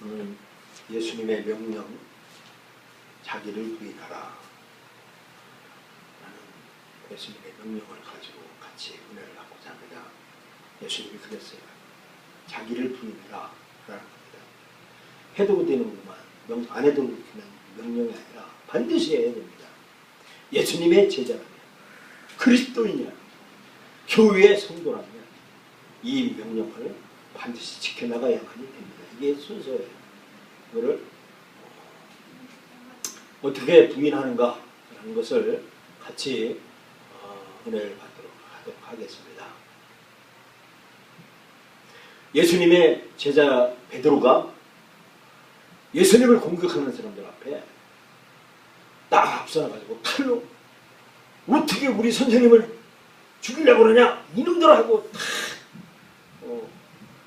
오늘 예수님의 명령, 자기를 부인하라 라는 예수님의 명령을 가지고 같이 은혜를 받고자 합니다. 예수님이 그랬어요. 자기를 부인하라 라는 겁니다. 해도 되는구만. 안 해도 되는 명령이 아니라 반드시 해야 됩니다. 예수님의 제자라면, 그리스도인이라면, 교회의 성도라면 이 명령을 반드시 지켜나가야만이 됩니다. 이게 순서예요. 이거를 어떻게 부인하는가 하는 것을 같이 은혜를 받도록 하겠습니다. 예수님의 제자 베드로가 예수님을 공격하는 사람들 앞에 딱 앞서가지고 칼로 어떻게 우리 선생님을 죽이려고 그러냐 이놈들아 하고 딱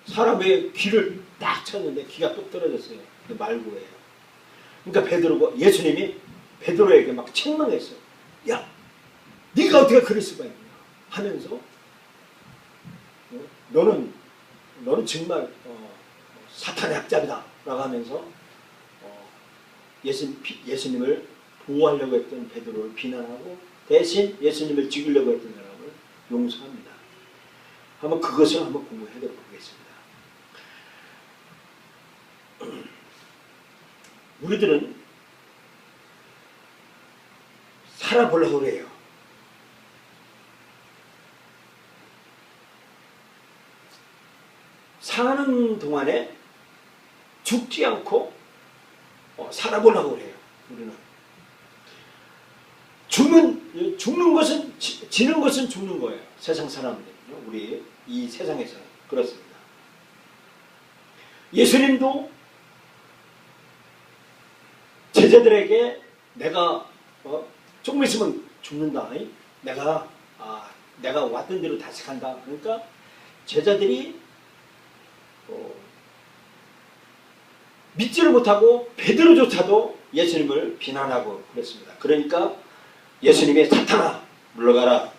사람의 귀를 딱 쳤는데 귀가 뚝 떨어졌어요. 말고예요. 그러니까 베드로가 예수님이 베드로에게 막 책망했어요. 야, 네가 어떻게 그럴 수가 있냐 하면서 너는 정말 사탄의 학자이다 라고 하면서 예수님을 보호하려고 했던 베드로를 비난하고 대신 예수님을 죽이려고 했던 사람을 용서합니다. 한번 그것을 한번 공부해 보겠습니다. 우리들은 살아보려고 그래요. 사는 동안에 죽지 않고 살아보려고 그래요. 우리는 죽는 것은 지는 것은 죽는 거예요. 세상 사람들은요. 우리 이 세상에서 그렇습니다. 예수님도 제자들에게 내가 조금 있으면 죽는다. 내가 왔던 대로 다시 간다. 그러니까 제자들이 믿지를 못하고 베드로조차도 예수님을 비난하고 그랬습니다. 그러니까 예수님이 사탄아 물러가라.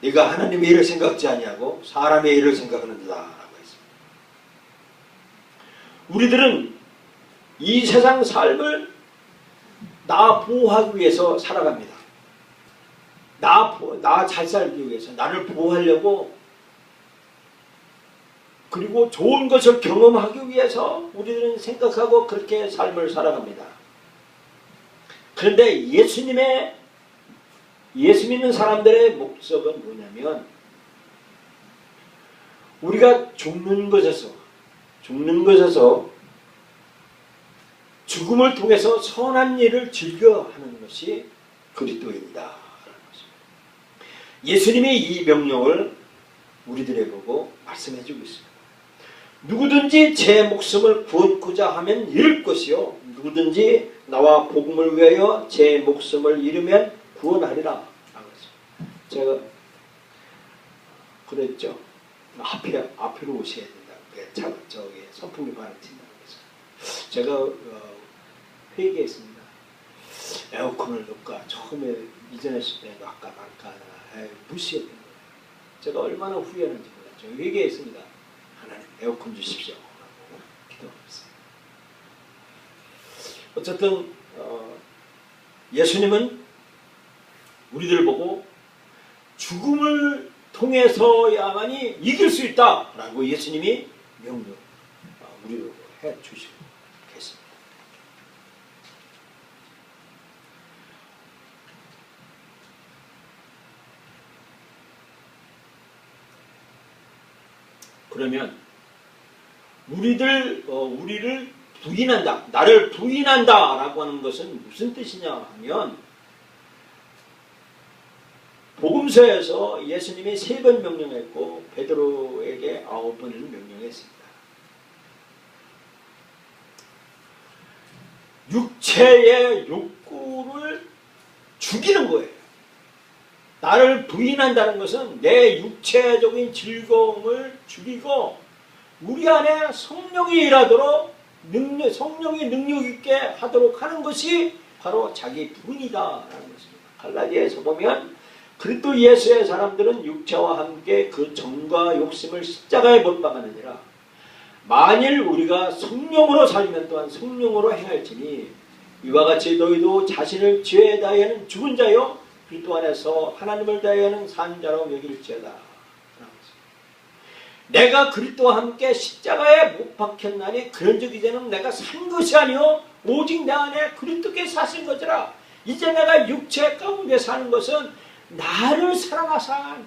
네가 하나님의 일을 생각지 아니하고 사람의 일을 생각하는다 라고 했습니다. 우리들은 이 세상 삶을 나 보호하기 위해서 살아갑니다. 나 잘 살기 위해서 나를 보호하려고 그리고 좋은 것을 경험하기 위해서 우리들은 생각하고 그렇게 삶을 살아갑니다. 그런데 예수 믿는 사람들의 목적은 뭐냐면 우리가 죽는 것에서 죽음을 통해서 선한 일을 즐겨하는 것이 그리스도인이다 라는 것입니다. 예수님이 이 명령을 우리들에게 보고 말씀해 주고 있습니다. 누구든지 제 목숨을 구원코자 하면 잃을 것이요 누구든지 나와 복음을 위하여 제 목숨을 잃으면 구원하리라 라고 했습니다. 제가 그랬죠. 앞으로 오셔야 된다. 저기 선풍기 바람 튄다고 해서 제가 회개했습니다. 에어컨을 넣을까 처음에 이전에 했을 때 넣을까 말까 무시했던 거예요. 제가 얼마나 후회하는지 몰랐죠. 회개했습니다. 하나님 에어컨 주십시오 라고 기도했어요. 어쨌든 예수님은 우리들 보고 죽음을 통해서야만이 이길 수 있다 라고 예수님이 명령 우리로 해주시고 계십니다. 그러면 우리를 부인한다, 나를 부인한다 라고 하는 것은 무슨 뜻이냐 하면 복음서에서 예수님이 3번 명령했고 베드로에게 9번을 명령했습니다. 육체의 욕구를 죽이는 거예요. 나를 부인한다는 것은 내 육체적인 즐거움을 죽이고 우리 안에 성령이 일하도록 성령이 능력 있게 하도록 하는 것이 바로 자기 부인이다라는 것입니다. 갈라디아에서 보면 그리스도 예수의 사람들은 육체와 함께 그 정과 욕심을 십자가에 못 박아느니라 만일 우리가 성령으로 살면 또한 성령으로 행할지니 이와 같이 너희도 자신을 죄에 대하여는 죽은 자요 그리스도 안에서 하나님을 대하여는 산 자로 여길지어다. 내가 그리스도와 함께 십자가에 못 박혔나니 그런즉 이제는 내가 산 것이 아니요 오직 내 안에 그리스도께 사신 것이라. 이제 내가 육체 가운데 사는 것은 나를 사랑하사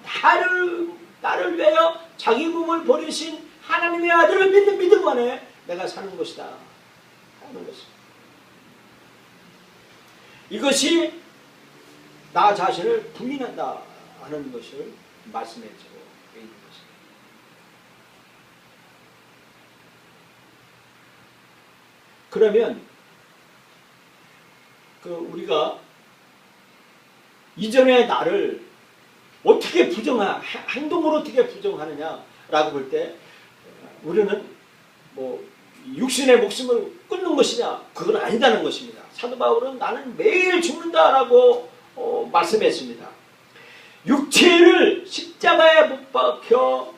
나를 위하여 자기 몸을 버리신 하나님의 아들을 믿는 믿음 안에 내가 사는 것이다 하는 것입니다. 이것이 나 자신을 부인한다 하는 것을 말씀해주고 있는 것입니다. 그러면 우리가 이전의 나를 어떻게 행동으로 어떻게 부정하느냐라고 볼 때 우리는 육신의 목숨을 끊는 것이냐? 그건 아니다는 것입니다. 사도 바울은 나는 매일 죽는다라고 말씀했습니다. 육체를 십자가에 못 박혀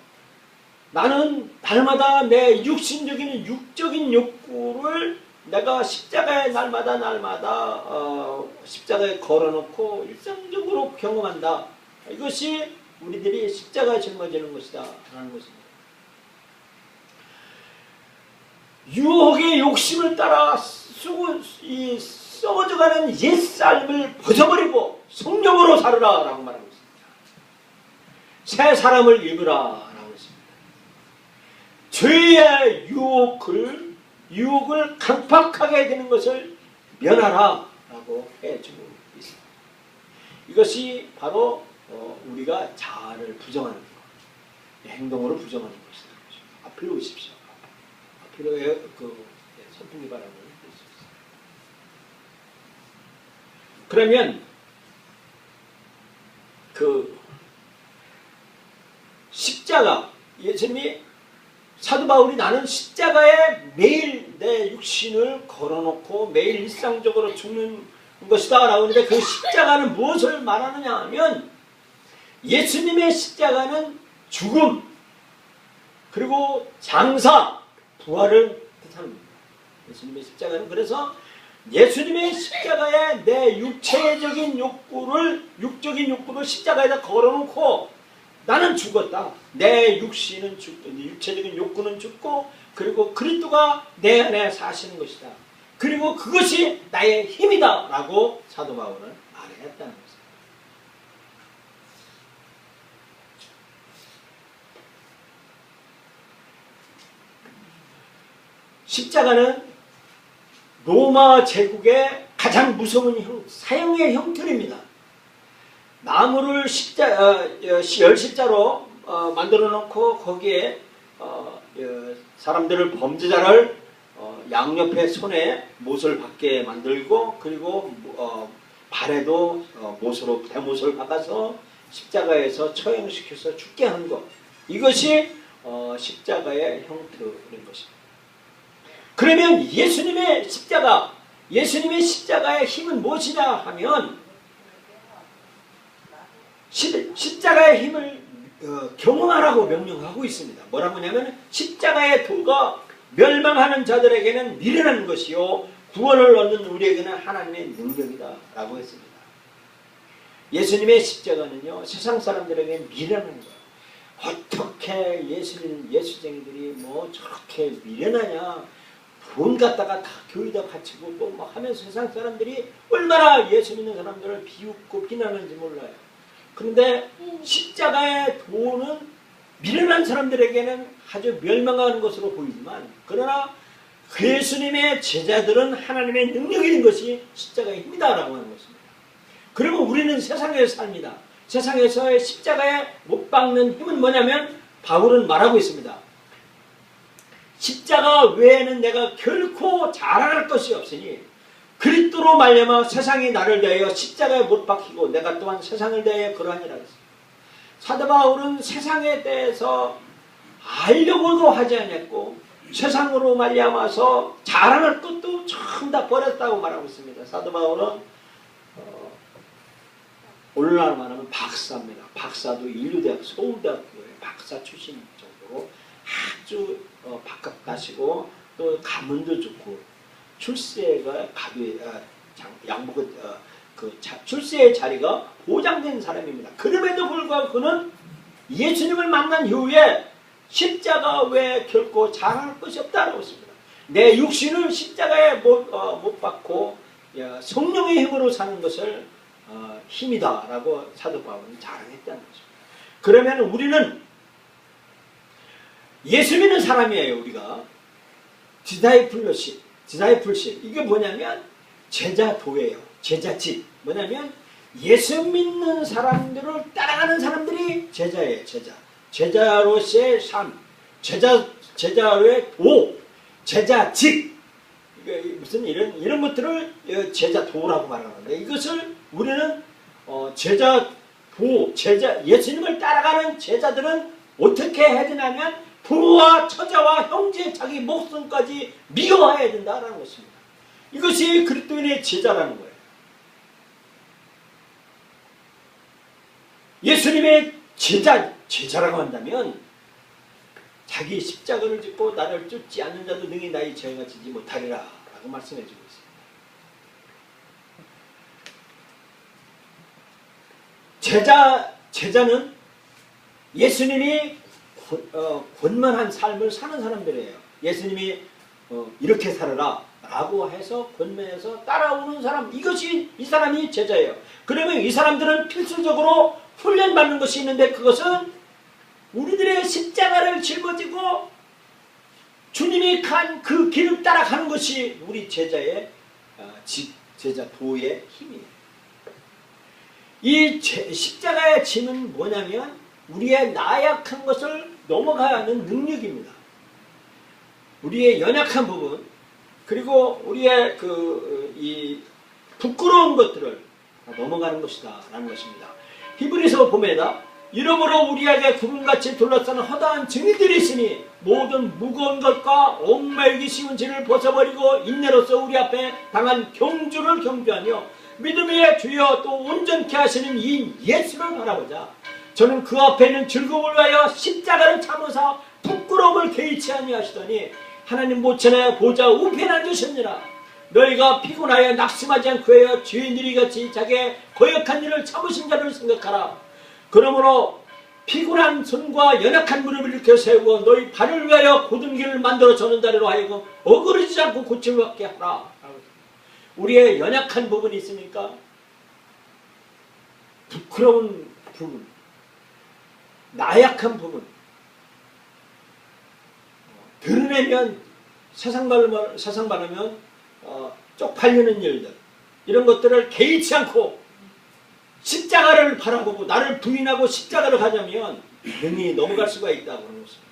나는 날마다 내 육신적인 육적인 욕구를 내가 십자가에 날마다 십자가에 걸어놓고 일상적으로 경험한다. 이것이 우리들이 십자가에 짊어지는 것이다 라는 것입니다. 유혹의 욕심을 따라 썩어져가는 옛삶을 벗어버리고 성령으로 살으라 라고 말하고 있습니다. 새 사람을 입으라 라고 했습니다. 죄의 유혹을 강팍하게 되는 것을 면하라 라고 해주고 있습니다. 이것이 바로 우리가 자아를 부정하는 것, 행동으로 부정하는 것이다. 앞으로 오십시오. 앞으로의 선풍기 바람을 볼 수 있습니다. 그러면 십자가, 예수님이 사도 바울이 나는 십자가에 매일 내 육신을 걸어놓고 매일 일상적으로 죽는 것이다 라고 하는데 그 십자가는 무엇을 말하느냐 하면 예수님의 십자가는 죽음 그리고 장사 부활을 뜻합니다. 예수님의 십자가는 그래서 예수님의 십자가에 내 육적인 욕구를 십자가에다 걸어놓고 나는 죽었다. 내 육신은 죽고 육체적인 욕구는 죽고 그리고 그리스도가 내 안에 사시는 것이다. 그리고 그것이 나의 힘이다 라고 사도 바울은 말했다는 것입니다. 십자가는 로마 제국의 가장 무서운 사형의 형틀입니다. 나무를 열십자로 만들어 놓고 거기에 사람들을 범죄자를 양옆에 손에 못을 박게 만들고 그리고 발에도 대못을 박아서 십자가에서 처형시켜서 죽게 하는 것, 이것이 십자가의 형틀인 것입니다. 그러면 예수님의 십자가의 힘은 무엇이냐 하면 십자가의 힘을 경험하라고 명령하고 있습니다. 뭐라고 하냐면 십자가의 도가 멸망하는 자들에게는 미련한 것이요 구원을 얻는 우리에게는 하나님의 능력이다 라고 했습니다. 예수님의 십자가는요 세상 사람들에게 미련한 거예요. 어떻게 예수쟁이들이 저렇게 미련하냐, 돈 갖다가 다 교회에다 바치고 또 막 하면서 세상 사람들이 얼마나 예수 믿는 사람들을 비웃고 비난하는지 몰라요. 그런데 십자가의 도는 미련한 사람들에게는 아주 멸망하는 것으로 보이지만 그러나 예수님의 제자들은 하나님의 능력이 있는 것이 십자가의 힘이다라고 하는 것입니다. 그리고 우리는 세상에서 삽니다. 세상에서의 십자가에 못 박는 힘은 뭐냐면 바울은 말하고 있습니다. 십자가 외에는 내가 결코 자랑할 것이 없으니 그리스도로 말미암아 세상이 나를 대하여 십자가에 못 박히고 내가 또한 세상을 대하여 그러하니라 했습니다. 사도 바울은 세상에 대해서 알려고도 하지 않았고 세상으로 말미암아서 자랑할 것도 전부 다 버렸다고 말하고 있습니다. 사도 바울은 오늘날 말하면 박사입니다. 박사도 인류대학 서울대학교의 박사 출신 정도로 아주 바깥다시고 또 가문도 좋고 출세가 양복은 출세의 자리가 보장된 사람입니다. 그럼에도 불구하고 그는 예수님을 만난 이후에 십자가 외에 결코 자랑할 것이 없다라고 했습니다. 내 육신을 십자가에 못 박고 성령의 힘으로 사는 것을 힘이다라고 사도 바울은 자랑했다는 것입니다. 그러면 우리는 예수 믿는 사람이에요. 우리가 디사이플십 이게 뭐냐면 제자도예요. 제자집 뭐냐면 예수 믿는 사람들을 따라가는 사람들이 제자예요. 제자로서의 삶, 제자의 도, 제자직 무슨 이런 것들을 제자도라고 말하는데 이것을 우리는 예수님을 따라가는 제자들은 어떻게 해야 되냐면 부와 처자와 형제 자기 목숨까지 미워해야 된다라는 것입니다. 이것이 그리스도인의 제자라는 거예요. 예수님의 제자라고 한다면 자기 십자가를 짚고 나를 쫓지 않는 자도 능히 나의 죄가 지지 못하리라 라고 말씀해 주고 있습니다. 제자는 예수님이 권면한 삶을 사는 사람들이에요. 예수님이 이렇게 살아라 라고 해서 권면해서 따라오는 사람, 이 사람이 제자예요. 그러면 이 사람들은 필수적으로 훈련받는 것이 있는데 그것은 우리들의 십자가를 짊어지고 주님이 간 그 길을 따라가는 것이 우리 제자의 제자 도의 힘이에요. 이 십자가의 짐은 뭐냐면 우리의 나약한 것을 넘어가야 하는 능력입니다. 우리의 연약한 부분 그리고 우리의 이 부끄러운 것들을 넘어가는 것이다 라는 것입니다. 히브리서 보면 이러므로 우리에게 구름같이 둘러싸는 허다한 증인들이 있으니 모든 무거운 것과 얽매이기 쉬운 죄를 벗어버리고 인내로서 우리 앞에 당한 경주를 경주하며 믿음의 주여 또 온전케 하시는 이 예수를 바라보자. 저는 그 앞에 있는 즐거움을 위하여 십자가를 참으사 부끄러움을 개의치 아니하시더니 하나님 모천에 보좌 우편에 앉으셨느라. 너희가 피곤하여 낙심하지 않고 하여 죄인들이 같이 자기의 거역한 일을 참으신 자를 생각하라. 그러므로 피곤한 손과 연약한 무릎을 일으켜 세우고 너희 발을 위하여 곧은 길을 만들어 저는 다리로 하여금 어그러지지 않고 고침을 받게 하라. 우리의 연약한 부분이 있으니까 부끄러운 부분, 나약한 부분, 드러내면 세상 말하면 쪽팔리는 일들, 이런 것들을 개의치 않고 십자가를 바라보고 나를 부인하고 십자가를 가자면 능히 넘어갈 수가 있다고 하는 것입니다.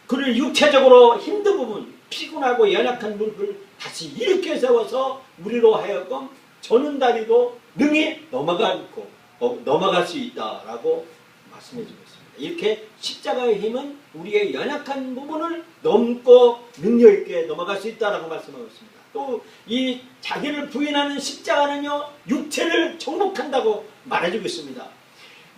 그를 육체적으로 힘든 부분, 피곤하고 연약한 무릎을 다시 일으켜 세워서 우리로 하여금 저는 다리도 능히 넘어갈 수 있다라고 말씀해 주고 있습니다. 이렇게 십자가의 힘은 우리의 연약한 부분을 넘고 능력 있게 넘어갈 수 있다라고 말씀하고 있습니다. 또 이 자기를 부인하는 십자가는요 육체를 정복한다고 말해주고 있습니다.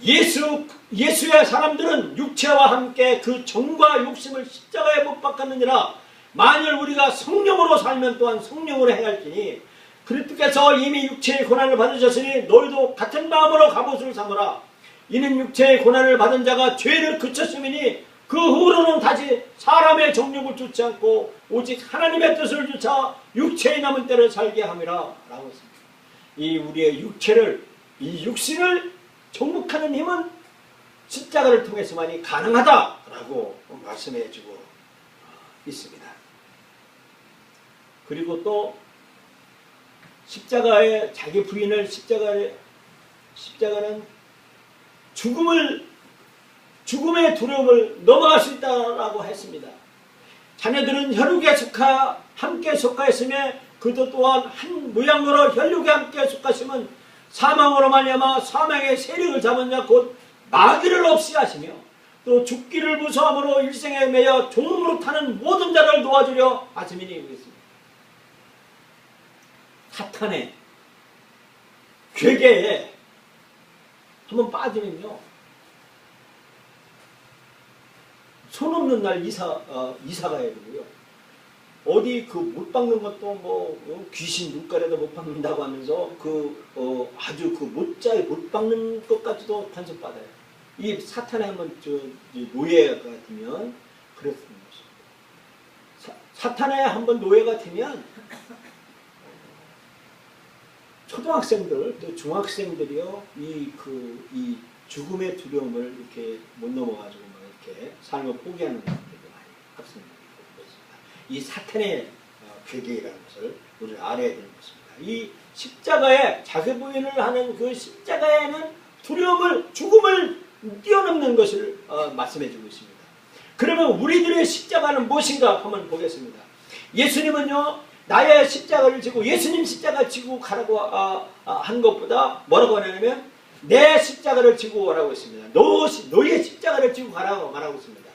예수의 사람들은 육체와 함께 그 정과 욕심을 십자가에 못 박았느니라. 만일 우리가 성령으로 살면 또한 성령으로 행할지니 그리스도께서 이미 육체의 고난을 받으셨으니 너희도 같은 마음으로 갑옷을 삼으라. 이는 육체의 고난을 받은 자가 죄를 그쳤음이니 그 후로는 다시 사람의 정욕을 쫓지 않고 오직 하나님의 뜻을 쫓아 육체의 남은 때를 살게 함이라 라고 했습니다. 이 우리의 이 육신을 정복하는 힘은 십자가를 통해서만이 가능하다라고 말씀해 주고 있습니다. 그리고 또 십자가에 자기 부인을 십자가는 죽음의 두려움을 넘어갈 수 있다라고 했습니다. 자녀들은 혈육에 함께 속하였으며 그도 또한 한 모양으로 혈육에 함께 속하심은 사망으로 말미암아 사망의 세력을 잡은 자 곧 마귀를 없이 하시며 또 죽기를 무서함으로 일생에 매여 종으로 타는 모든 자를 도와주려 하심이니 그랬습니다. 사탄의 괴계에 한번 빠지면요 손 없는 날 이사 가야 되고요. 어디 그 못 박는 것도 뭐 귀신 눈가래도 못 박는다고 하면서 아주 그 못 박는 것까지도 단속받아요. 이 사탄의 한번 노예가 되면 그렇습니다. 사탄의 한번 노예가 되면 초등학생들 또 중학생들이요 이 죽음의 두려움을 이렇게 못 넘어가지고 막 이렇게 삶을 포기하는 분들도 많이 학생들이 있습니다. 이 사탄의 괴계라는 것을 우리는 알아야 되는 것입니다. 이 십자가에 자기 부인을 하는 그 십자가에는 두려움을 죽음을 뛰어넘는 것을 말씀해주고 있습니다. 그러면 우리들의 십자가는 무엇인가 한번 보겠습니다. 예수님은요 나의 십자가를 지고 예수님 십자가를 지고 가라고 한 것보다 뭐라고 하냐면 내 십자가를 지고 가라고 했습니다. 너의 십자가를 지고 가라고 말하고 있습니다.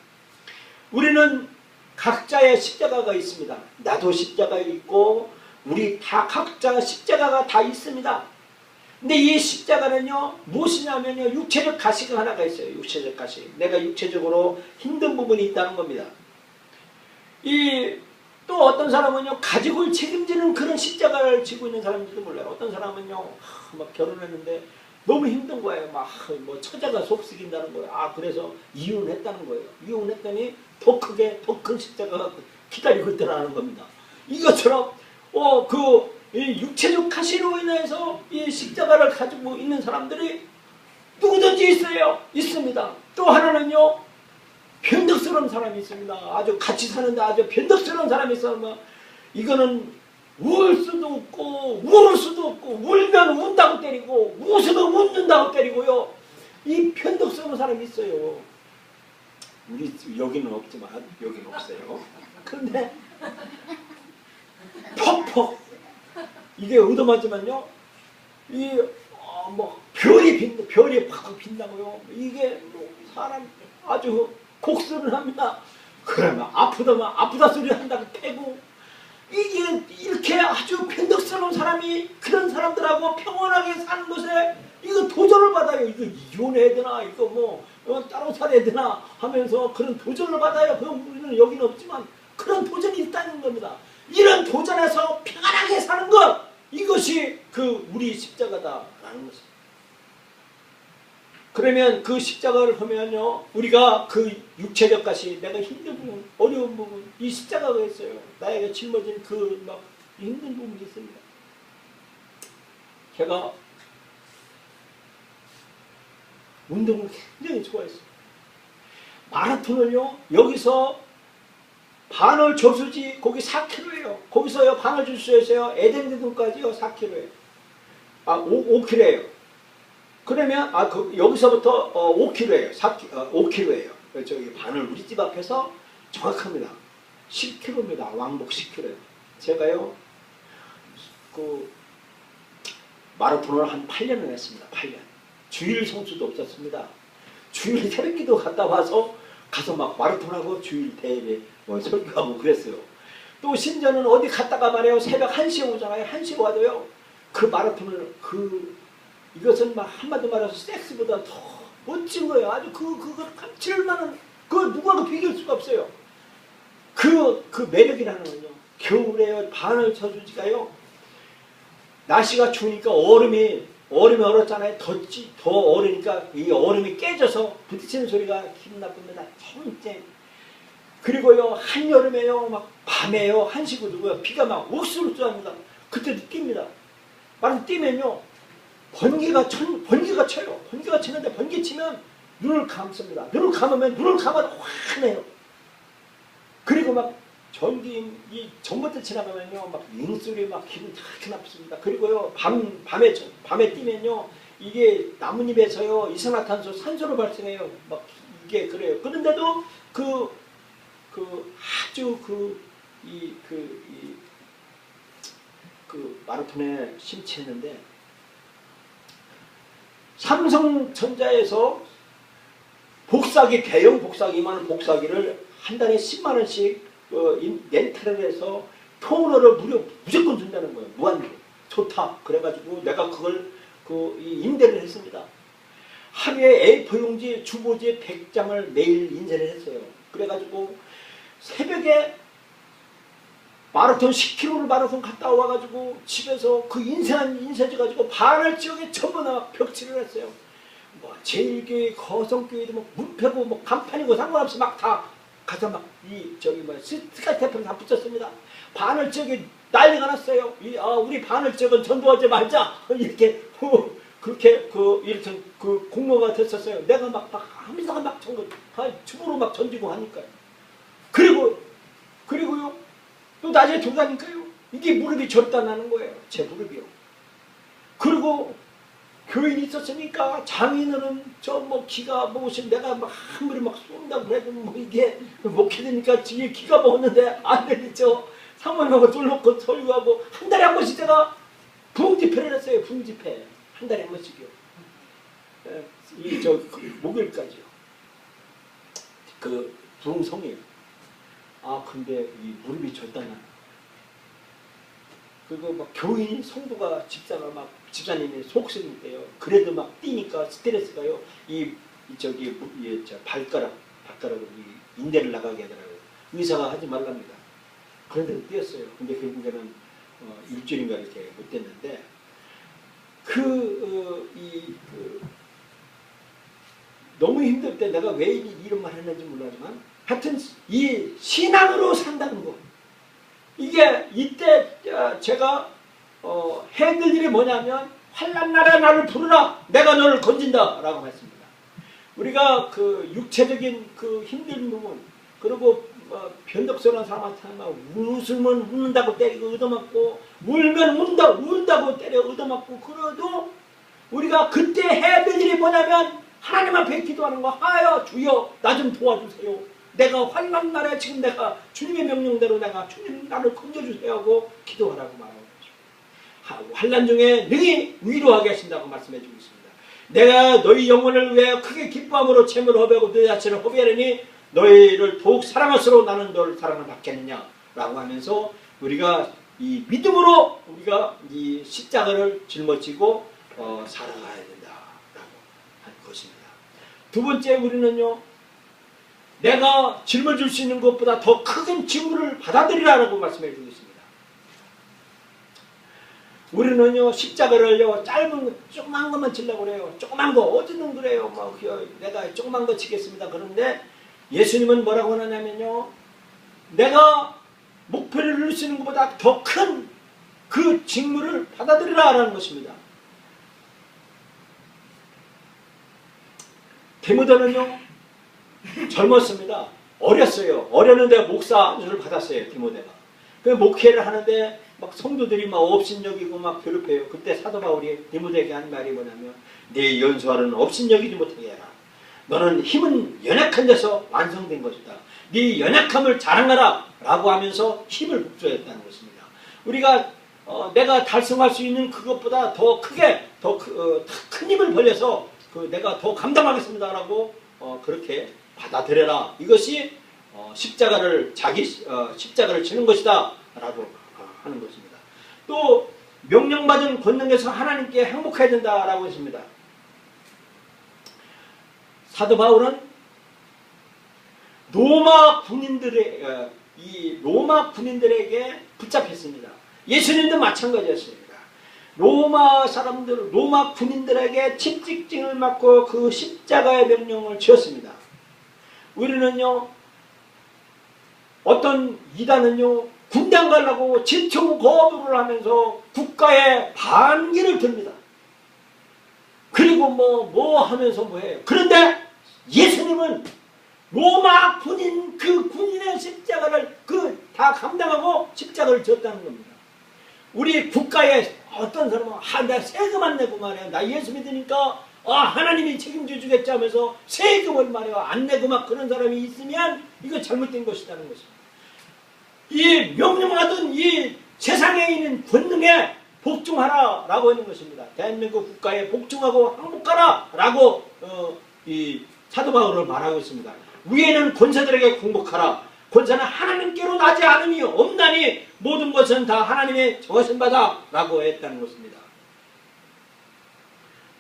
우리는 각자의 십자가가 있습니다. 나도 십자가 있고 우리 다 각자 십자가가 다 있습니다. 근데 이 십자가는요 무엇이냐면요 육체적 가시가 하나가 있어요. 육체적 가시. 내가 육체적으로 힘든 부분이 있다는 겁니다. 또 어떤 사람은요 가족을 책임지는 그런 십자가를 지고 있는 사람인지도 몰라요. 어떤 사람은요 막 결혼했는데 너무 힘든 거예요. 막 뭐 처자가 속쓰긴다는 거예요. 그래서 이혼했다는 거예요. 이혼했더니 더 크게 더 큰 십자가가 기다리고 있더라는 겁니다. 이것처럼 이 육체적 가시로 인해서 이 십자가를 가지고 있는 사람들이 누구든지 있습니다. 또 하나는요 변덕스러운 사람이 있습니다. 아주 같이 사는데 아주 변덕스러운 사람이 있어요. 이거는 울 수도 없고 울을 수도 없고 울면 운다고 때리고 웃으면 웃는다고 때리고요. 이 변덕스러운 사람이 있어요. 우리 여기는 없지만 여기는 없어요. 그런데 퍽퍽 이게 얻어맞으면요 별이 팍팍 빛나고요. 이게 사람 아주 곡선을 합니다. 그러면 아프다 소리 한다고 패고 이게 이렇게 아주 변덕스러운 사람이 그런 사람들하고 평온하게 사는 곳에 이거 도전을 받아요. 이거 이혼해야 되나 이거 따로 살아야 되나 하면서 그런 도전을 받아요. 그럼 우리는 여기는 없지만 그런 도전이 있다는 겁니다. 이런 도전에서 평안하게 사는 것 이것이 우리 십자가다라는 것입니다. 그러면 그 십자가를 보면요 우리가 그 육체적 가시 내가 힘든 부분 어려운 부분 이 십자가가 있어요. 나에게 짊어진 힘든 부분이 있습니다. 제가 운동을 굉장히 좋아했어요. 마라톤을요 여기서 반월 저수지 거기 4km예요. 거기서요 반월 저수지에서요 에덴드동까지요 4km예요. 5km예요. 그러면 여기서부터 5km예요. 5km예요. 저기 반월 우리 집 앞에서 정확합니다. 10km입니다. 왕복 10km예요. 제가요 마라톤을 한 8년을 했습니다. 8년. 주일 성수도 없었습니다. 주일 새벽기도 갔다 와서 가서 막 마라톤하고 주일 대회에 설교하고 그랬어요. 또 심지어는 어디 갔다가 말이에요. 새벽 1시에 오잖아요. 1시에 와도요. 그 마라톤을 이것은 막 한마디 말해서 섹스보다 더 멋진 거예요. 아주 그걸 감칠만한 누가 비교할 수가 없어요. 그 매력이라는 건요. 겨울에요 반월 저수지가요. 날씨가 추우니까 얼음이 얼었잖아요. 더 얼으니까 이 얼음이 깨져서 부딪히는 소리가 기분 나쁩니다. 쨍쨍. 그리고요 한여름에요 막 밤에요 1시고 누구요 비가 막 옥수룩합니다. 그때 느낍니다. 말은 뛰면요 번개가 쳐요. 번개가 치는데 번개 치면 눈을 감습니다. 눈을 감으면 눈을 감아도 환해요. 그리고 막 이 전봇대 지나가면요 막 윙소리 막 기분 다 나쁘습니다. 그리고요 밤에 뛰면요 이게 나뭇잎에서요 이산화탄소 산소로 발생해요. 막 이게 그래요. 그런데도 아주 마라톤에 심취했는데 삼성전자에서 대형 복사기 이만한 복사기를 한 달에 10만 원씩 렌탈을 해서 토너를 무조건 준다는 거예요. 무한으로. 좋다. 그래가지고 내가 그걸 임대를 했습니다. 하루에 A4 용지 주보지 100장을 매일 인쇄를 했어요. 그래가지고 새벽에 마라톤 10km를 마라톤 갔다 와가지고 집에서 그 인쇄지 가지고 반을 지역에 전부 다 벽칠을 했어요. 뭐 제일교회, 거성교회도 뭐 문패고 뭐 간판이고 상관없이 막 다 가서 막 이 저기 뭐 스카이테프를 다 붙였습니다. 반을 지역에 난리가 났어요. 우리 반을 지역은 전도하지 말자 이렇게 그렇게 이렇게 공로가 됐었어요. 내가 막 하면서 막 춤으로 막 던지고 하니까요. 그리고요. 또 낮에 들어가니까요. 이게 무릎이 절단나는 거예요. 제 무릎이요. 그리고 교인이 있었으니까 장인어른 저 뭐 기가 먹으신 내가 막 한물에 막 쏜다고 그래도 뭐 이게 목회되니까 뒤에 기가 먹었는데 안 되겠죠. 사모님하고 둘러놓고 설교하고 한 달에 한 번씩 제가 부흥집회를 했어요. 부흥집회 한 달에 한 번씩이요. 목요일까지요. 그 부흥성이에요. 근데 이 무릎이 절단나. 그리고 막 교인 성도가 집사님이 속쓰니까요. 그래도 막 뛰니까 스트레스가요. 발가락으로 인대를 나가게 하더라고요. 의사가 하지 말랍니다. 그런데도 뛰었어요. 근데 결국에는 일주일인가 이렇게 못 됐는데 너무 힘들 때 내가 왜 이런 말 했는지 몰라지만 하여튼 이 신앙으로 산다는 거. 이게 이때 제가 해야 될 일이 뭐냐면 환난 날에 나를 부르라 내가 너를 건진다 라고 했습니다. 우리가 그 육체적인 그 힘든 부분 그리고 변덕스러운 사람한테 웃으면 웃는다고 때리고 얻어맞고 울면 운다고 때려 얻어맞고 그래도 우리가 그때 해야 될 일이 뭐냐면 하나님 앞에 기도하는 거. 하여 주여 나 좀 도와주세요. 내가 환난 날에 지금 내가 주님의 명령대로 내가 주님 나를 건져주세요 하고 기도하라고 말하고 있습니다. 환난 중에 능히 위로하게 하신다고 말씀해 주고 있습니다. 내가 너희 영혼을 위하여 크게 기뻐함으로 채무를 허비하고 너희 자체를 허비하려니 너희를 더욱 사랑할수록 나는 너를 사랑을 받겠느냐 라고 하면서 우리가 이 믿음으로 우리가 이 십자가를 짊어지고 살아가야 된다라고 하는 것입니다. 두 번째 우리는요. 내가 짊어질 수 있는 것보다 더 큰 짐을 받아들이라고 말씀해 주고 있습니다. 우리는요 십자가를요 짧은 조그만 것만 지려고 그래요. 조그만 거 어디는 그래요. 막 내가 조그만 거 지겠습니다. 그런데 예수님은 뭐라고 하냐면요 내가 목표를 이룰 수 있는 것보다 더 큰 그 직무를 받아들이라라는 것입니다. 디모데는요 젊었습니다. 어렸어요. 어렸는데 목사 안수를 받았어요. 디모데가. 그 목회를 하는데 막 성도들이 막 업신여기고 막 괴롭혀요. 그때 사도 바울이 디모데에게 한 말이 뭐냐면 네 연소하는 업신여기지 못하게 해라. 너는 힘은 연약한 데서 완성된 것이다. 네 연약함을 자랑하라 라고 하면서 힘을 북돋았다는 것입니다. 우리가 내가 달성할 수 있는 그것보다 더 크게 더 큰 힘을 벌려서 내가 더 감당하겠습니다 라고 그렇게 받아들여라. 이것이 십자가를 지는 것이다 라고 하는 것입니다. 또 명령받은 권능에서 하나님께 행복해야 된다라고 했습니다. 사도 바울은 로마 군인들에게 붙잡혔습니다. 예수님도 마찬가지였습니다. 로마 군인들에게 채찍질을 맞고 그 십자가의 명령을 지었습니다. 우리는요, 어떤 이단은요, 군대 안 가려고 집중 거부를 하면서 국가에 반기를 듭니다. 그리고 뭐 하면서 뭐해요. 그런데 예수님은 로마 군인, 그 군인의 십자가를 다 감당하고 십자가를 졌다는 겁니다. 우리 국가에 어떤 사람은 나 세금 안 내고 말이야. 나 예수 믿으니까 하나님이 책임져 주겠지 하면서 세금을 말이야 안 내고 막 그런 사람이 있으면 이거 잘못된 것이라는 것입니다. 이 명령하던 이 세상에 있는 권능에 복종하라 라고 하는 것입니다. 대한민국 국가에 복종하고 항복하라 라고 이 사도 바울을 말하고 있습니다. 위에는 권세들에게 공복하라. 권세는 하나님께로 나지 않음이 없나니 모든 것은 다 하나님의 정하신 바다 라고 했다는 것입니다.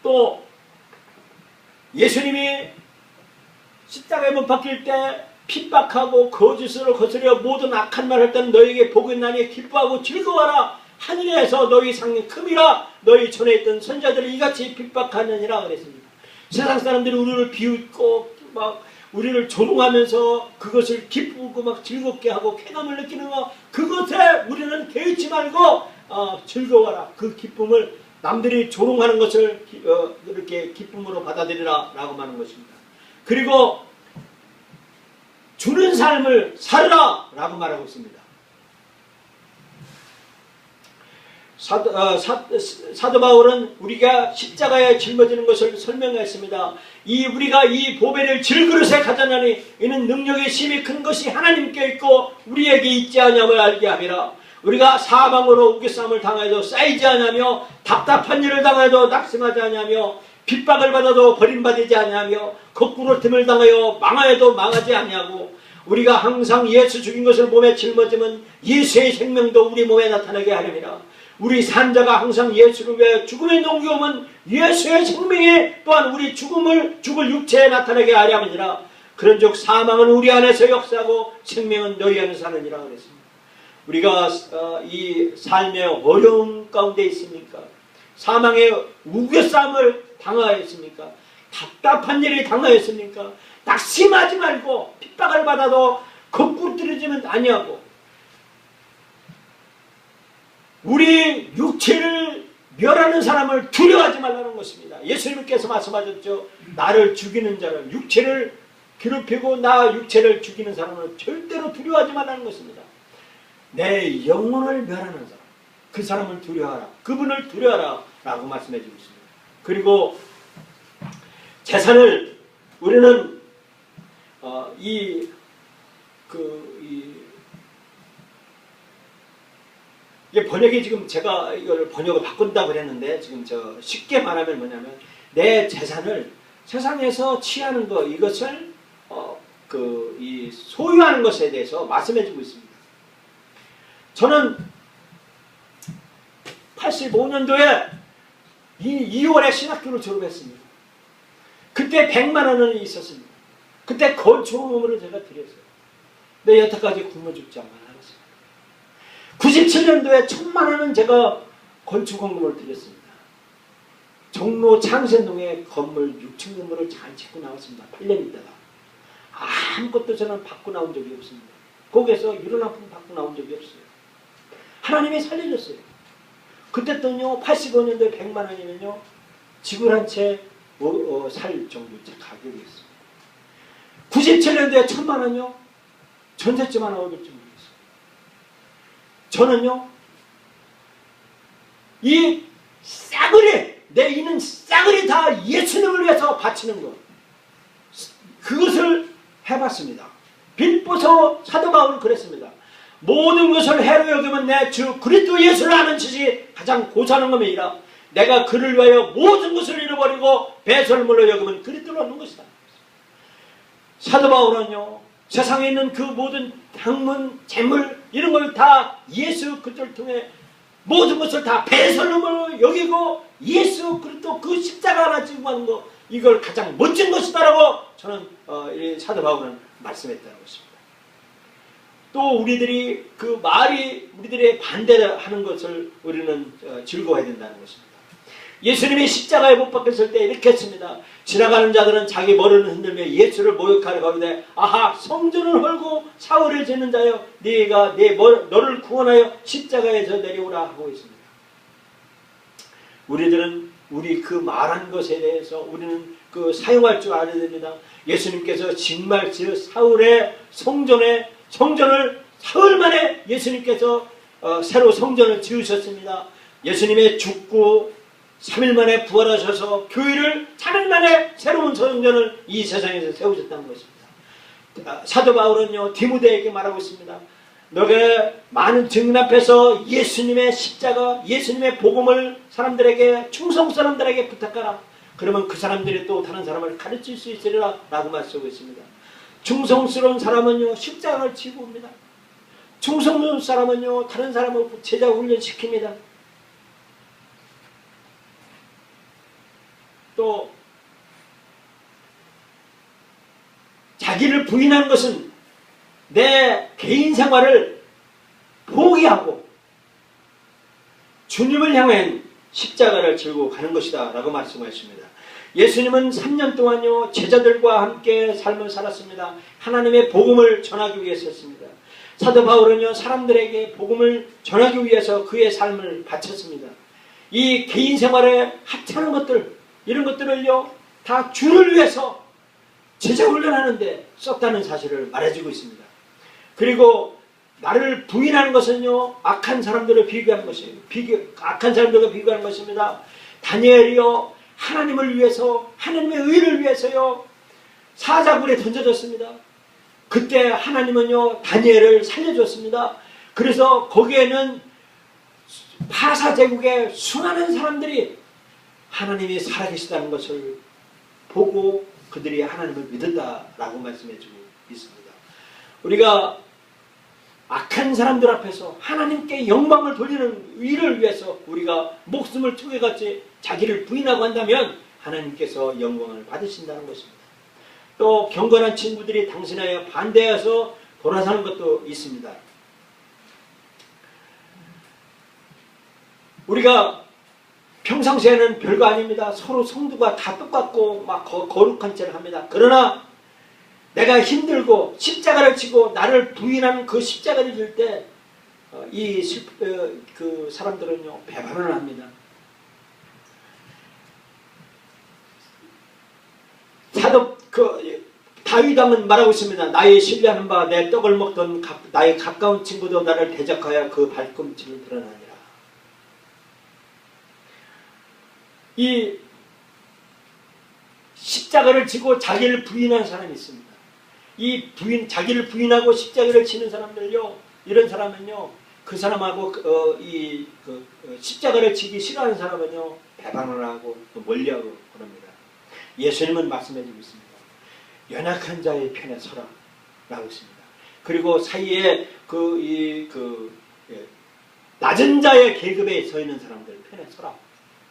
또 예수님이 십자가에 못 박힐 때 핍박하고 거짓으로 거스려 모든 악한 말을 했던 너에게 복이 있나니 기뻐하고 즐거워하라. 하늘에서 너희 상이 큼이라. 너희 전에 있던 선자들을 이같이 핍박하느니라 그랬습니다. 세상 사람들이 우리를 비웃고 막 우리를 조롱하면서 그것을 기쁘고 막 즐겁게 하고 쾌감을 느끼는 거, 그것에 우리는 개의치 말고 즐거워라. 그 기쁨을 남들이 조롱하는 것을 이렇게 기쁨으로 받아들이라 라고 하는 것입니다. 그리고 주는 삶을 살아라 라고 말하고 있습니다. 사도 바울은 우리가 십자가에 짊어지는 것을 설명했습니다. 우리가 이 보배를 질그릇에 가져나니 이는 능력의 힘이 큰 것이 하나님께 있고 우리에게 있지 아니함을 알게 함이라. 우리가 사방으로 우겨싸움을 당해도 쌓이지 아니하며 답답한 일을 당해도 낙심하지 아니하며 핍박을 받아도 버림받지 아니하며 거꾸로 틈을 당하여 망하여도 망하지 아니하고 우리가 항상 예수 죽인 것을 몸에 짊어지면 예수의 생명도 우리 몸에 나타나게 하렵니다. 우리 산자가 항상 예수를 위해 죽음에 넘겨오면 예수의 생명이 또한 우리 죽을 육체에 나타나게 하려 함이니라. 그런즉 사망은 우리 안에서 역사하고 생명은 너희 안에서 하느니라 그랬습니다. 우리가 이 삶의 어려움 가운데 있습니까? 사망의 우겨싸움을 당하였습니까? 답답한 일을 당하였습니까? 낙심하지 말고 핍박을 받아도 거꾸로 떨어지면 아니하고 우리 육체를 멸하는 사람을 두려워하지 말라는 것입니다. 예수님께서 말씀하셨죠. 나를 죽이는 자를, 육체를 괴롭히고 나 육체를 죽이는 사람을 절대로 두려워하지 말라는 것입니다. 내 영혼을 멸하는 사람, 그 사람을 두려워하라. 그분을 두려워하라 라고 말씀해 주고 있습니다. 그리고 재산을 우리는 이게 번역이 지금 제가 이걸 번역을 바꾼다고 그랬는데 지금 쉽게 말하면 뭐냐면 내 재산을 세상에서 취하는 것, 이것을 이 소유하는 것에 대해서 말씀해 주고 있습니다. 저는 85년도에 2월에 신학교를 졸업했습니다. 그때 100만 원이 있었습니다. 그때 건축원금으로 제가 드렸어요. 근데 여태까지 굶어 죽지 않았습니다. 97년도에 1000만 원은 제가 건축원금을 드렸습니다. 종로 창신동에 건물 6층 건물을 잘 짓고 나왔습니다. 8년 있다가. 아무것도 저는 받고 나온 적이 없습니다. 거기에서 이런 아픔 받고 나온 적이 없어요. 하나님이 살려줬어요. 그때 또요 85년도에 100만 원이면요 집을 한 채 살 정도 가격이었어요. 97년도에 1000만 원요 전셋집 하나 얻을 줄 모르겠어요. 저는요 이 싸그리 내 있는 싸그리 다 예수님을 위해서 바치는 것, 그것을 해봤습니다. 빌보서 사도 바울은 그랬습니다. 모든 것을 해로 여기면 내 주 그리스도 예수를 아는 것이 가장 고사하는 것이라. 내가 그를 위하여 모든 것을 잃어버리고 배설물로 여기면 그리스도를 얻는 것이다. 사도 바울은요 세상에 있는 그 모든 학문, 재물 이런 걸 다 예수 그리스도를 통해 모든 것을 다 배설물로 여기고 예수 그리스도 그 십자가 하나 지고 하는 거, 이걸 가장 멋진 것이다라고 저는 사도 바울은 말씀했다는 것입니다. 또 우리들이 그 말이 우리들의 반대를 하는 것을 우리는 즐거워해야 된다는 것입니다. 예수님이 십자가에 못 박혔을 때 이렇게 했습니다. 지나가는 자들은 자기 머리를 흔들며 예수를 모욕하려 가는데 아하 성전을 헐고 사흘을 지는 자여 네가 너를 구원하여 십자가에서 내려오라 하고 있습니다. 우리들은 우리 그 말한 것에 대해서 우리는 그 사용할 줄 알아야 됩니다. 예수님께서 정말 사흘의 성전을 사흘 만에 예수님께서 새로 성전을 지으셨습니다. 예수님의 죽고 3일 만에 부활하셔서 교회를 3일 만에 새로운 성전을 이 세상에서 세우셨다는 것입니다. 사도 바울은요 디모데에게 말하고 있습니다. 너가 많은 증인 앞에서 예수님의 십자가, 예수님의 복음을 사람들에게, 충성 사람들에게 부탁하라. 그러면 그 사람들이 또 다른 사람을 가르칠 수 있으리라 라고 말씀하고 있습니다. 충성스러운 사람은요 십자가를 지고 옵니다. 충성스러운 사람은요 다른 사람을 제자 훈련시킵니다. 또 자기를 부인하는 것은 내 개인 생활을 포기하고 주님을 향한 십자가를 지고 가는 것이다 라고 말씀하십니다. 예수님은 3년 동안요 제자들과 함께 삶을 살았습니다. 하나님의 복음을 전하기 위해서였습니다. 사도 바울은요 사람들에게 복음을 전하기 위해서 그의 삶을 바쳤습니다. 이 개인 생활에 하찮은 것들 이런 것들을요 다 주를 위해서 제자 훈련하는데 썼다는 사실을 말해주고 있습니다. 그리고 나를 부인하는 것은요 악한 사람들을 비교하는 것이에요. 악한 사람들과 비교하는 것입니다. 다니엘이요 하나님을 위해서 하나님의 의를 위해서요 사자굴에 던져졌습니다. 그때 하나님은요 다니엘을 살려줬습니다. 그래서 거기에는 파사제국의 수많은 사람들이 하나님이 살아계시다는 것을 보고 그들이 하나님을 믿었다라고 말씀해주고 있습니다. 우리가 악한 사람들 앞에서 하나님께 영광을 돌리는 일을 위해서 우리가 목숨을 투개같이 자기를 부인하고 한다면 하나님께서 영광을 받으신다는 것입니다. 또 경건한 친구들이 당신에 반대해서 돌아서는 것도 있습니다. 우리가 평상시에는 별거 아닙니다. 서로 성도가 다 똑같고 막 거룩한 채를 합니다. 그러나 내가 힘들고 십자가를 지고 나를 부인하는 그 십자가를 질 때 그 사람들은요 배반을 합니다. 다윗 왕은 말하고 있습니다. 나의 신뢰하는 바 내 떡을 먹던 나의 가까운 친구도 나를 대적하여 그 발꿈치를 드러나니라. 이 십자가를 지고 자기를 부인하는 사람이 있습니다. 자기를 부인하고 십자가를 지는 사람들요, 이런 사람은요, 그 사람하고 십자가를 지기 싫어하는 사람은요, 배반을 하고 멀리하고 그럽니다. 예수님은 말씀해주고 있습니다. 연약한 자의 편에 서라 라고 했습니다. 그리고 사이에 낮은 자의 계급에 서 있는 사람들 편에 서라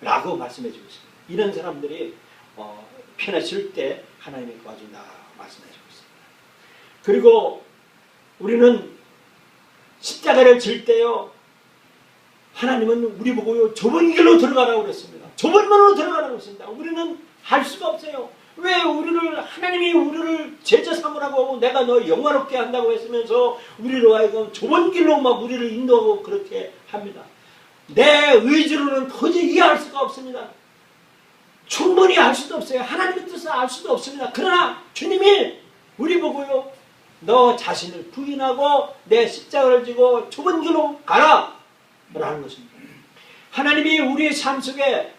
라고 말씀해주고 있습니다. 이런 사람들이 편에 설 때 하나님이 도와준다 말씀해주고 있습니다. 그리고 우리는 십자가를 질 때요, 하나님은 우리 보고요 좁은 길로 들어가라고 그랬습니다. 좁은 문으로 들어가라고 했습니다. 우리는 할 수가 없어요. 왜 하나님이 우리를 제자 삼으라고 내가 너 영화롭게 한다고 했으면서 우리로 하여금 좁은 길로 막 우리를 인도하고 그렇게 합니다. 내 의지로는 도저히 이해할 수가 없습니다. 충분히 알 수도 없어요. 하나님의 뜻을 알 수도 없습니다. 그러나 주님이 우리 보고요, 너 자신을 부인하고 내 십자가를 지고 좁은 길로 가라 라는 것입니다. 하나님이 우리의 삶 속에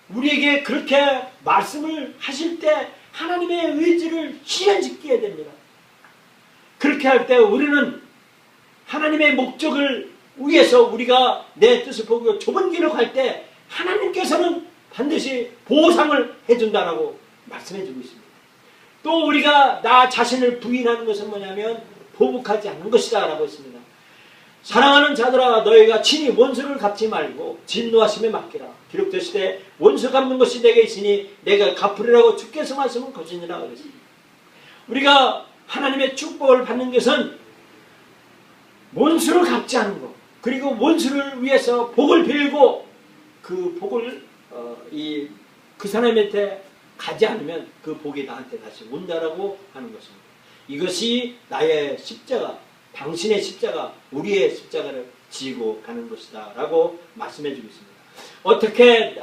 우리에게 그렇게 말씀을 하실 때 하나님의 의지를 실현시켜야 됩니다. 그렇게 할 때 우리는 하나님의 목적을 위해서 우리가 내 뜻을 보고 좁은 길을 갈 때 하나님께서는 반드시 보상을 해준다라고 말씀해주고 있습니다. 또 우리가 나 자신을 부인하는 것은 뭐냐면 보복하지 않는 것이다 라고 했습니다. 사랑하는 자들아 너희가 친히 원수를 갚지 말고 진노하심에 맡기라. 기록되시되 원수 갚는 것이 내게 있으니 내가 갚으리라고 주께서 말씀은 거짓이라 그랬습니다. 우리가 하나님의 축복을 받는 것은 원수를 갚지 않은 것, 그리고 원수를 위해서 복을 빌고 그 복을 그 사람한테 가지 않으면 그 복이 나한테 다시 온다라고 하는 것입니다. 이것이 나의 십자가, 당신의 십자가, 우리의 십자가를 지고 가는 것이다 라고 말씀해 주고 있습니다. 어떻게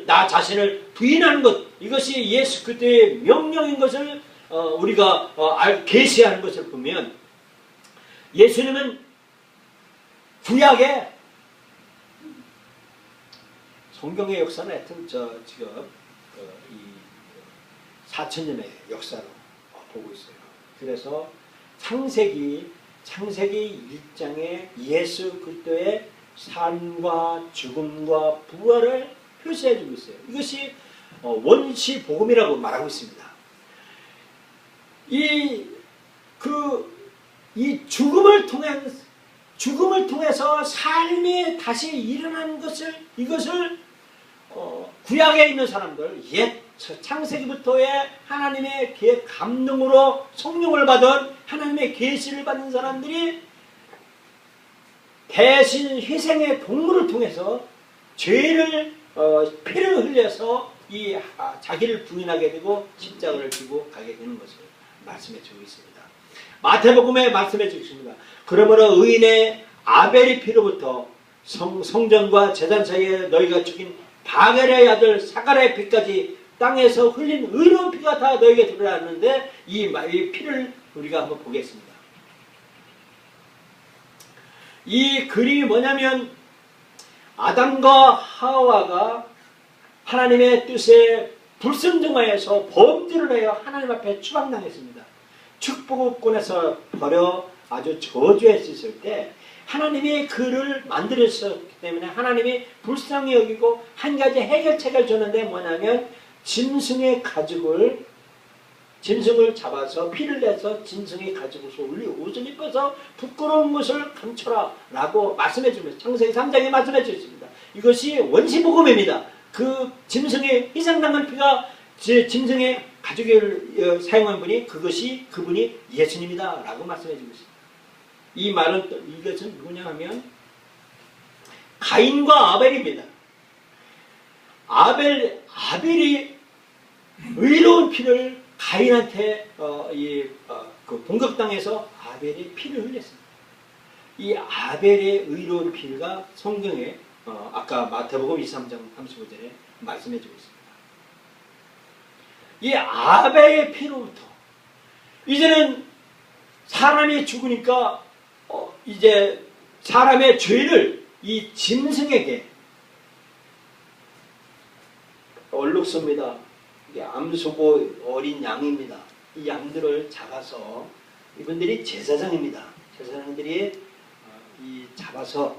나 자신을 부인하는 것, 이것이 예수 그리스도의 명령인 것을 우리가 계시하는 것을 보면, 예수님은 구약에 성경의 역사는 하여튼 지금 이 4,000년의 역사로 보고 있어요. 그래서 창세기 1장에 예수 그리스도의 삶과 죽음과 부활을 표시해주고 있어요. 이것이 원시 복음이라고 말하고 있습니다. 이 죽음을 통해서 삶이 다시 일어나는 이것을 구약에 있는 사람들, 옛 창세기부터의 하나님의 감동으로 성령을 받은 하나님의 계시를 받는 사람들이 대신 희생의 동물을 통해서 죄를 피를 흘려서 자기를 부인하게 되고 십자가를 지고 가게 되는 것을 말씀해 주고 있습니다. 마태복음에 말씀해 주십니다. 그러므로 의인의 아벨의 피로부터 성전과 제단 사이에 너희가 죽인 바겔의 아들 사가랴의 피까지 땅에서 흘린 의로운 피가 다 너희에게 드러났는데 이 피를 우리가 한번 보겠습니다. 이 그림이 뭐냐면 아담과 하와가 하나님의 뜻에 불순종하여서 범죄를 하여 하나님 앞에 추방당했습니다. 축복권에서 버려 아주 저주했을 때 하나님이 그를 만들었기 때문에 하나님이 불쌍히 여기고 한 가지 해결책을 줬는데 뭐냐면 짐승의 가죽을 잡아서 피를 내서 짐승의 가죽으로 옷을 입어서 부끄러운 것을 감춰라 라고 말씀해 주면서 창세기 3장에 말씀해 주십니다. 이것이 원시복음입니다. 그 짐승의 희생당한 피가 짐승의 가죽을 사용한 분이 그분이 예수님이다 라고 말씀해 주고 있습니다. 이 말은 이것은 누구냐 하면 가인과 아벨입니다. 아벨이 의로운 피를 가인한테 그 본격당해서 아벨이 피를 흘렸습니다. 이 아벨의 의로운 피가 성경에 아까 마태복음 23장 35절에 말씀해 주고 있습니다. 이 아벨의 피로부터 이제는 사람이 죽으니까 이제 사람의 죄를 이 짐승에게 얼룩소입니다. 이게 암소고 어린 양입니다. 이 양들을 잡아서 이분들이 제사장입니다. 제사장들이 잡아서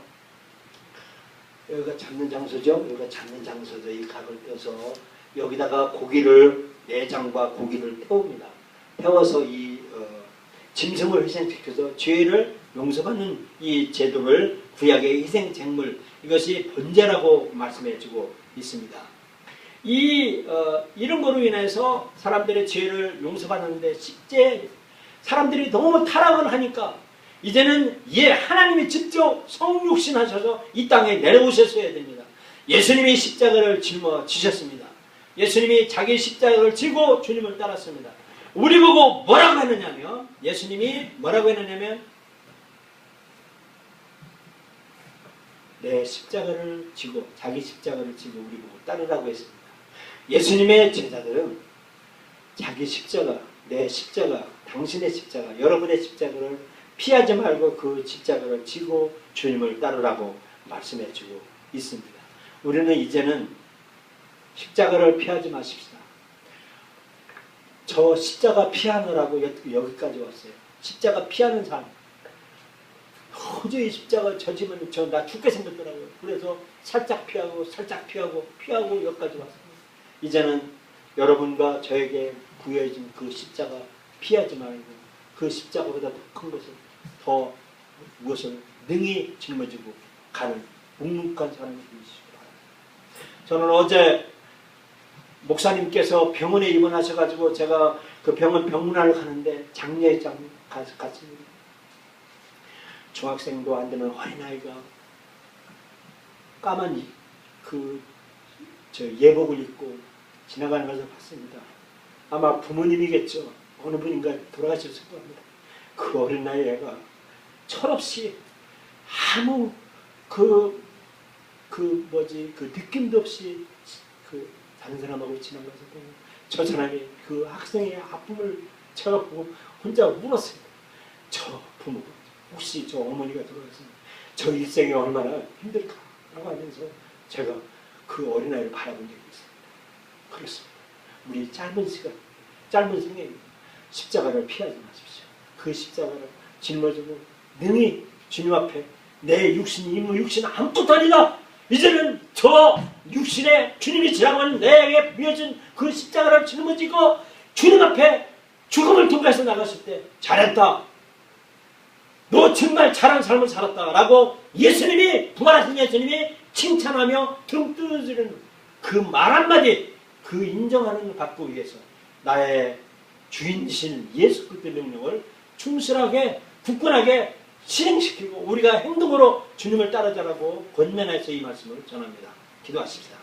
여기가 잡는 장소죠. 여기가 잡는 장소죠. 이 각을 떼서 여기다가 내장과 고기를 태웁니다. 태워서 이 짐승을 희생시켜서 죄를 용서받는 이 제도를 구약의 희생쟁물 이것이 번제라고 말씀해주고 있습니다. 이런 거로 인해서 사람들의 죄를 용서받는데 실제 사람들이 너무 타락을 하니까 이제는 하나님이 직접 성육신하셔서 이 땅에 내려오셨어야 됩니다. 예수님이 십자가를 짊어지셨습니다. 예수님이 자기 십자가를 지고 주님을 따랐습니다. 우리 보고 뭐라고 했느냐면 예수님이 뭐라고 했느냐면 내 십자가를 지고 자기 십자가를 지고 우리 보고 따르라고 했습니다. 예수님의 제자들은 자기 십자가, 내 십자가, 당신의 십자가, 여러분의 십자가를 피하지 말고 그 십자가를 지고 주님을 따르라고 말씀해주고 있습니다. 우리는 이제는 십자가를 피하지 마십시다. 저 십자가 피하느라고 여기까지 왔어요. 십자가 피하는 삶. 도저히 십자가 져지면 나 죽게 생겼더라고요. 그래서 살짝 피하고 여기까지 왔습니다. 이제는 여러분과 저에게 부여해진 그 십자가 피하지 말고 그 십자가보다 더 큰 것을 무엇을 능히 짊어지고 가는 묵묵한 사람이 되시기 바랍니다. 저는 어제 목사님께서 병원에 입원하셔가지고 제가 그 병문안을 가는데 장례장 갔습니다. 중학생도 안 되는 어린아이가 까만 예복을 입고 지나가는 것을 봤습니다. 아마 부모님이겠죠. 어느 분인가 돌아가셨을 겁니다. 그 어린아이가 철없이 아무 느낌도 없이 다른 사람하고 지나가서 보고 저 사람이 그 학생의 아픔을 제가 보고 혼자 울었어요. 저 부모가 혹시 저 어머니가 돌아가서 저 일생이 얼마나 힘들까 라고 하면서 제가 그 어린아이를 바라본 적이 있습니다. 그렇습니다. 우리 짧은 시간, 짧은 생에 십자가를 피하지 마십시오. 그 십자가를 짊어지고 능히 주님 앞에 내 육신이 육신 아무것도 아니다. 이제는 저 육신에 주님이 지나가는 내게 부여진 그 십자가를 짊어지고 주님 앞에 죽음을 통해서 나갔을 때 잘했다. 너 정말 잘한 삶을 살았다. 라고 예수님이 부활하신 예수님이 칭찬하며 등 뜯어주는 그 말 한마디 그 인정하는 걸 받기 위해서 나의 주인이신 예수 그리스도의 명령을 충실하게 굳건하게 실행시키고 우리가 행동으로 주님을 따라자라고 권면해서 이 말씀을 전합니다. 기도하십시다.